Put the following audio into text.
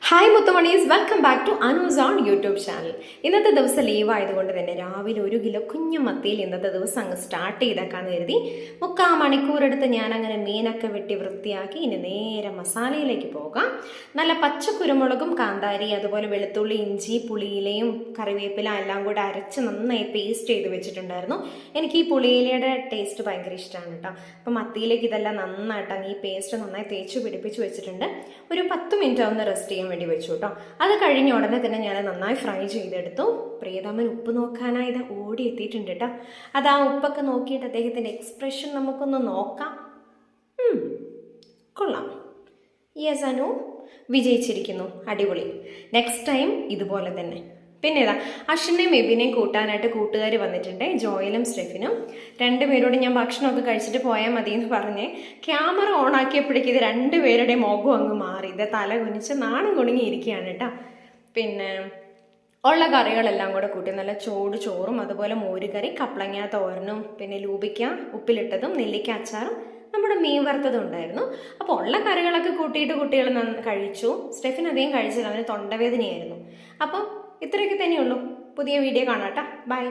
Hi മുത്തുമണീസ്, welcome back to Anu's on YouTube channel. ഇന്നത്തെ ദിവസം ലീവ് ആയതുകൊണ്ട് തന്നെ രാവിലെ 1 കിലോ കുഞ്ഞു മത്തിയിൽ ഇന്നത്തെ ദിവസം അങ്ങ് സ്റ്റാർട്ട് ചെയ്തേക്കാന്ന് കരുതി 3/4 മണിക്കൂറെടുത്ത് ഞാൻ അങ്ങനെ മീനൊക്കെ വെട്ടി വൃത്തിയാക്കി ഇനി നേരെ മസാലയിലേക്ക് പോകാം. നല്ല പച്ച കുരുമുളകും കാന്താരി, അതുപോലെ വെളുത്തുള്ളി, ഇഞ്ചി, പുളിയിലയും കറിവേപ്പില എല്ലാം കൂടെ അരച്ച് നന്നായി പേസ്റ്റ് ചെയ്ത് വെച്ചിട്ടുണ്ടായിരുന്നു. എനിക്ക് ഈ പുളിയിലയുടെ ടേസ്റ്റ് ഭയങ്കര ഇഷ്ടമാണ് കേട്ടോ. അപ്പം മത്തിയിലേക്ക് ഇതെല്ലാം നന്നായിട്ട് ഈ പേസ്റ്റ് നന്നായി തേച്ച് പിടിപ്പിച്ച് വെച്ചിട്ടുണ്ട്. ഒരു 10 മിനിറ്റ് ഒന്ന് റെസ്റ്റ് ചെയ്യാൻ വേണ്ടി വെച്ചു കേട്ടോ. അത് കഴിഞ്ഞ ഉടനെ തന്നെ ഞാൻ നന്നായി ഫ്രൈ ചെയ്തെടുത്തു. പ്രിയതമൻ ഉപ്പ് നോക്കാനായി ഓടി എത്തിയിട്ടുണ്ട് കേട്ടോ. അത് ആ ഉപ്പൊക്കെ നോക്കിയിട്ട് അദ്ദേഹത്തിൻ്റെ എക്സ്പ്രഷൻ നമുക്കൊന്ന് നോക്കാം. കൊള്ളാം. യെസ് അനു, വിജയിച്ചിരിക്കുന്നു, അടിപൊളി. നെക്സ്റ്റ് ടൈം ഇതുപോലെ തന്നെ. പിന്നെ ഇതാ അശ്വിനെയും എബിനെയും കൂട്ടാനായിട്ട് കൂട്ടുകാർ വന്നിട്ടുണ്ട്, ജോയലും സ്റ്റെഫിനും. 2 പേരോട് ഞാൻ ഭക്ഷണമൊക്കെ കഴിച്ചിട്ട് പോയാൽ മതി എന്ന് പറഞ്ഞ് ക്യാമറ ഓൺ ആക്കിയപ്പോഴേക്കും ഇത് 2 പേരുടെ മുഖം അങ്ങ് മാറി. ഇത് തല കുനിച്ച് നാണം കുണുങ്ങിയിരിക്കുകയാണ് കേട്ടോ. പിന്നെ ഉള്ള കറികളെല്ലാം കൂടെ കൂട്ടി നല്ല ചോറും അതുപോലെ മോരുകറി, കപ്ലങ്ങ തോരനും, പിന്നെ ലൂബിക്ക ഉപ്പിലിട്ടതും, നെല്ലിക്ക അച്ചാറും, നമ്മുടെ മീൻ വറുത്തതും ഉണ്ടായിരുന്നു. അപ്പോൾ ഉള്ള കറികളൊക്കെ കൂട്ടിയിട്ട് കുട്ടികൾ കഴിച്ചു. സ്റ്റെഫിൻ അധികം കഴിച്ചില്ല, അവന് തൊണ്ടവേദനയായിരുന്നു. അപ്പം ഇത്രയൊക്കെ തന്നെയുള്ളൂ. പുതിയ വീഡിയോ കാണാം കേട്ടോ. ബൈ.